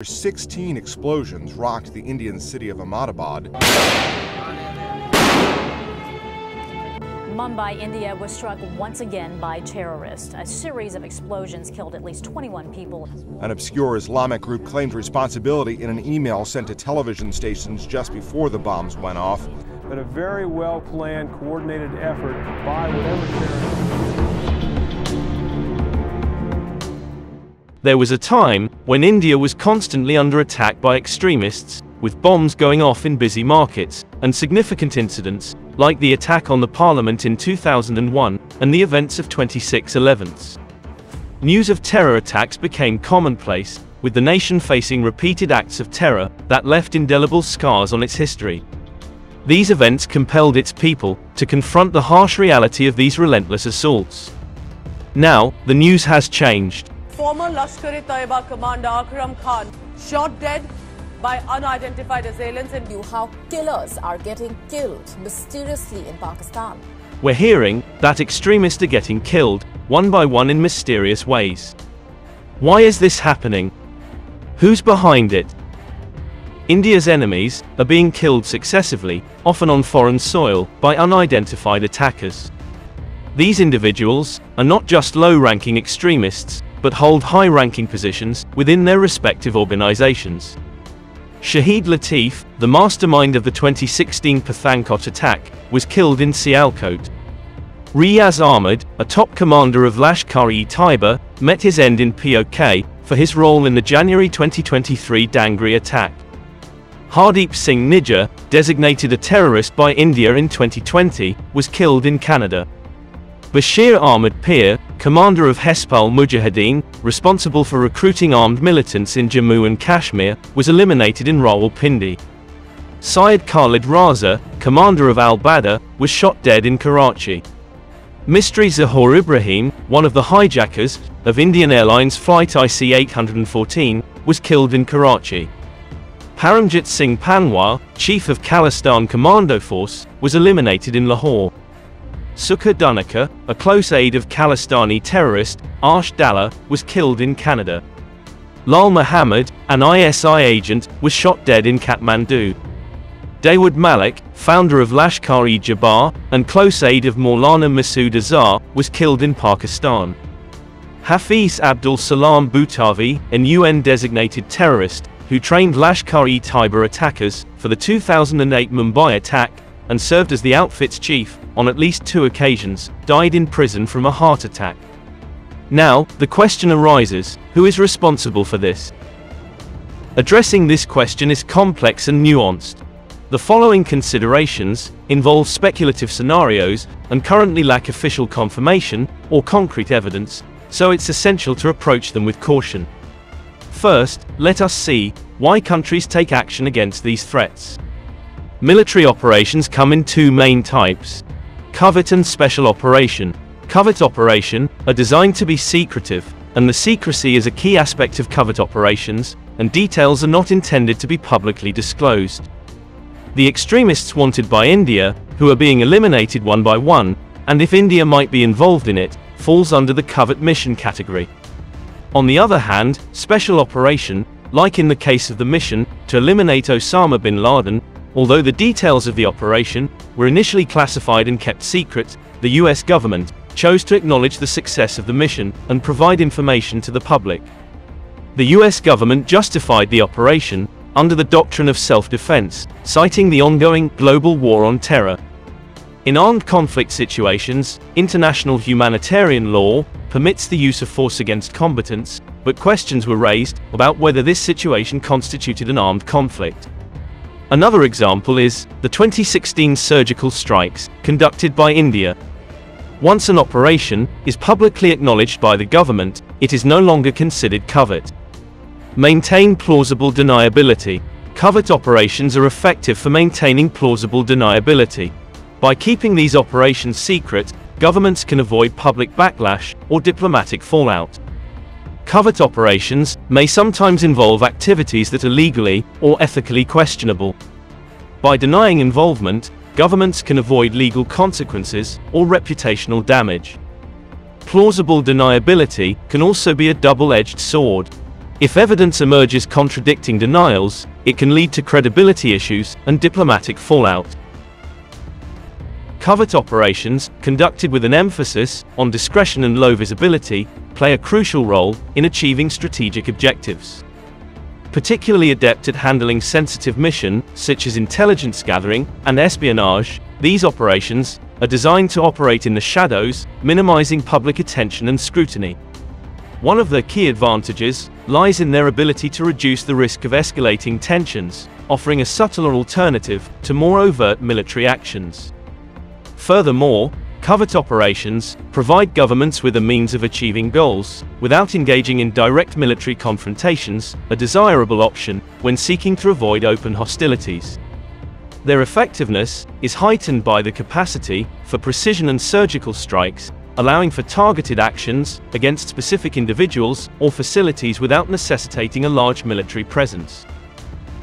16 explosions rocked the Indian city of Ahmedabad. Mumbai, India was struck once again by terrorists. A series of explosions killed at least 21 people. An obscure Islamic group claimed responsibility in an email sent to television stations just before the bombs went off. But a very well-planned, coordinated effort by whatever terrorists. There was a time when India was constantly under attack by extremists, with bombs going off in busy markets, and significant incidents, like the attack on the parliament in 2001, and the events of 26/11. News of terror attacks became commonplace, with the nation facing repeated acts of terror that left indelible scars on its history. These events compelled its people to confront the harsh reality of these relentless assaults. Now, the news has changed. Former Lashkar-e-Taiba commander Akram Khan shot dead by unidentified assailants in how killers are getting killed mysteriously in Pakistan. We're hearing that extremists are getting killed, one by one in mysterious ways. Why is this happening? Who's behind it? India's enemies are being killed successively, often on foreign soil, by unidentified attackers. These individuals are not just low-ranking extremists, but hold high-ranking positions within their respective organizations. Shahid Latif, the mastermind of the 2016 Pathankot attack, was killed in Sialkot. Riaz Ahmed, a top commander of Lashkar-e-Taiba, met his end in POK for his role in the January 2023 Dangri attack. Hardeep Singh Nijjar, designated a terrorist by India in 2020, was killed in Canada. Bashir Ahmed Peer, commander of Hezbollah Mujahideen, responsible for recruiting armed militants in Jammu and Kashmir, was eliminated in Rawalpindi. Syed Khalid Raza, commander of al-Badr, was shot dead in Karachi. Mistry Zahor Ibrahim, one of the hijackers of Indian Airlines flight IC 814, was killed in Karachi. Paramjit Singh Panwar, chief of Khalistan Commando Force, was eliminated in Lahore. Sukha Dunaka, a close aide of Khalistani terrorist, Arsh Dalla, was killed in Canada. Lal Muhammad, an ISI agent, was shot dead in Kathmandu. Dawood Malik, founder of Lashkar-e-Jabbar, and close aide of Maulana Masood Azhar, was killed in Pakistan. Hafiz Abdul Salam Bhutavi, an UN-designated terrorist, who trained Lashkar-e-Taiba attackers for the 2008 Mumbai attack, and served as the outfit's chief on at least 2 occasions, died in prison from a heart attack. Now, the question arises, who is responsible for this? Addressing this question is complex and nuanced. The following considerations involve speculative scenarios and currently lack official confirmation or concrete evidence, so it's essential to approach them with caution. First, let us see why countries take action against these threats. Military operations come in 2 main types: covert and special operation. Covert operation are designed to be secretive, and the secrecy is a key aspect of covert operations, and details are not intended to be publicly disclosed. The extremists wanted by India, who are being eliminated one by one, and if India might be involved in it, falls under the covert mission category. On the other hand, special operation, like in the case of the mission to eliminate Osama bin Laden, although the details of the operation were initially classified and kept secret, the US government chose to acknowledge the success of the mission and provide information to the public. The US government justified the operation under the doctrine of self-defense, citing the ongoing global war on terror. In armed conflict situations, international humanitarian law permits the use of force against combatants, but questions were raised about whether this situation constituted an armed conflict. Another example is the 2016 surgical strikes conducted by India. Once an operation is publicly acknowledged by the government, it is no longer considered covert. Maintain plausible deniability. Covert operations are effective for maintaining plausible deniability. By keeping these operations secret, governments can avoid public backlash or diplomatic fallout. Covert operations may sometimes involve activities that are legally or ethically questionable. By denying involvement, governments can avoid legal consequences or reputational damage. Plausible deniability can also be a double-edged sword. If evidence emerges contradicting denials, it can lead to credibility issues and diplomatic fallout. Covert operations, conducted with an emphasis on discretion and low visibility, play a crucial role in achieving strategic objectives. Particularly adept at handling sensitive missions, such as intelligence gathering and espionage, these operations are designed to operate in the shadows, minimizing public attention and scrutiny. One of their key advantages lies in their ability to reduce the risk of escalating tensions, offering a subtler alternative to more overt military actions. Furthermore, covert operations provide governments with a means of achieving goals without engaging in direct military confrontations, a desirable option when seeking to avoid open hostilities. Their effectiveness is heightened by the capacity for precision and surgical strikes, allowing for targeted actions against specific individuals or facilities without necessitating a large military presence.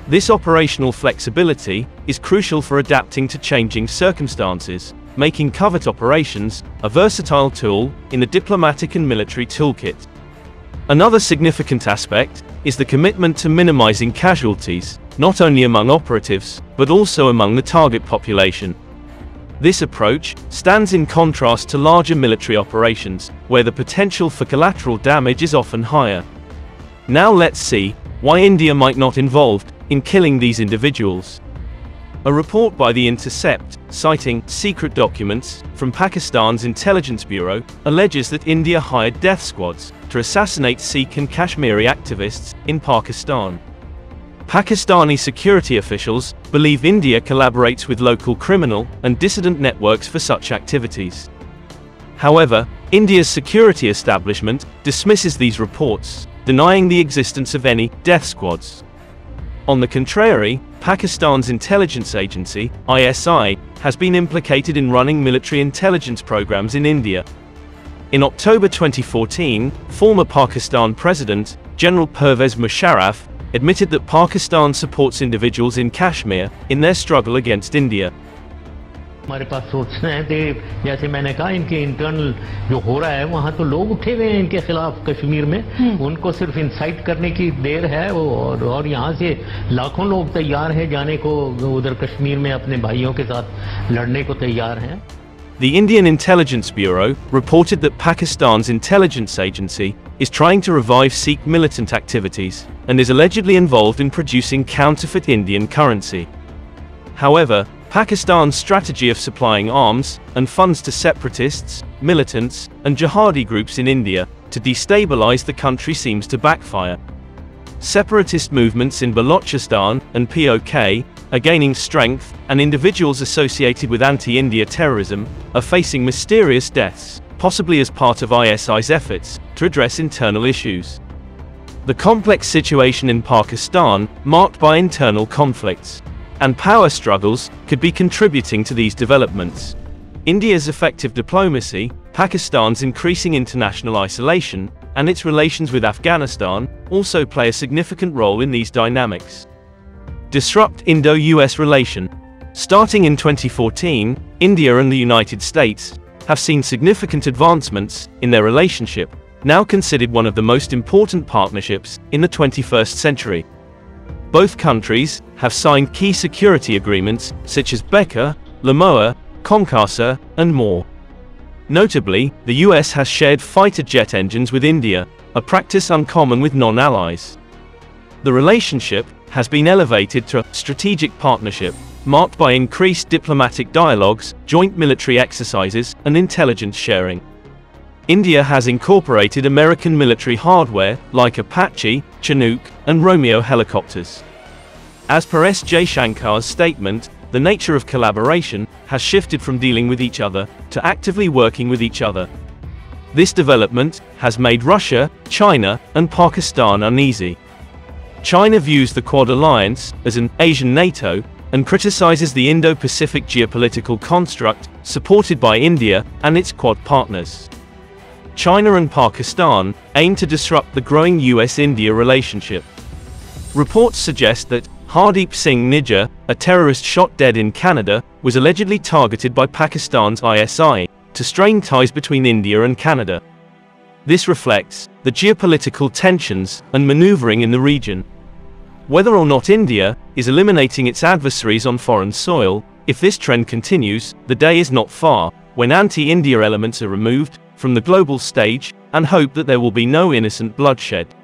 This operational flexibility is crucial for adapting to changing circumstances, making covert operations a versatile tool in the diplomatic and military toolkit. Another significant aspect is the commitment to minimizing casualties, not only among operatives, but also among the target population. This approach stands in contrast to larger military operations, where the potential for collateral damage is often higher. Now let's see why India might not involved in killing these individuals. A report by The Intercept, citing secret documents from Pakistan's intelligence bureau, alleges that India hired death squads to assassinate Sikh and Kashmiri activists in Pakistan. Pakistani security officials believe India collaborates with local criminal and dissident networks for such activities. However, India's security establishment dismisses these reports, denying the existence of any death squads. On the contrary, Pakistan's intelligence agency, ISI, has been implicated in running military intelligence programs in India. In October 2014, former Pakistan President, General Pervez Musharraf, admitted that Pakistan supports individuals in Kashmir in their struggle against India. हमारे पास sources हैं कि जैसे मैंने कहा इनके internal जो हो रहा है वहाँ तो लोग उठे हुए हैं इनके खिलाफ कश्मीर में उनको सिर्फ इंसाइट करने की देर है और यहाँ से लाखों लोग तैयार हैं जाने को उधर कश्मीर में अपने भाइयों के साथ लड़ने को तैयार हैं. The Indian Intelligence Bureau reported that Pakistan's intelligence agency is trying to revive Sikh militant activities and is allegedly involved in producing counterfeit Indian currency. However, Pakistan's strategy of supplying arms and funds to separatists, militants, and jihadi groups in India to destabilize the country seems to backfire. Separatist movements in Balochistan and POK are gaining strength, and individuals associated with anti-India terrorism are facing mysterious deaths, possibly as part of ISI's efforts to address internal issues. The complex situation in Pakistan, marked by internal conflicts and power struggles, could be contributing to these developments. India's effective diplomacy, Pakistan's increasing international isolation, and its relations with Afghanistan also play a significant role in these dynamics. Disrupt Indo-US relation. Starting in 2014, India and the United States have seen significant advancements in their relationship, now considered one of the most important partnerships in the 21st century. Both countries have signed key security agreements such as BECA, LAMOA, CONCASA, and more. Notably, the US has shared fighter jet engines with India, a practice uncommon with non-allies. The relationship has been elevated to a strategic partnership, marked by increased diplomatic dialogues, joint military exercises, and intelligence sharing. India has incorporated American military hardware like Apache, Chinook, and Romeo helicopters. As per S. Jaishankar's statement, the nature of collaboration has shifted from dealing with each other to actively working with each other. This development has made Russia, China, and Pakistan uneasy. China views the Quad alliance as an Asian NATO and criticizes the Indo-Pacific geopolitical construct supported by India and its Quad partners. China and Pakistan aim to disrupt the growing US-India relationship. Reports suggest that Hardeep Singh Nijjar, a terrorist shot dead in Canada, was allegedly targeted by Pakistan's ISI to strain ties between India and Canada. This reflects the geopolitical tensions and maneuvering in the region. Whether or not India is eliminating its adversaries on foreign soil, if this trend continues, the day is not far when anti-India elements are removed from the global stage, and hope that there will be no innocent bloodshed.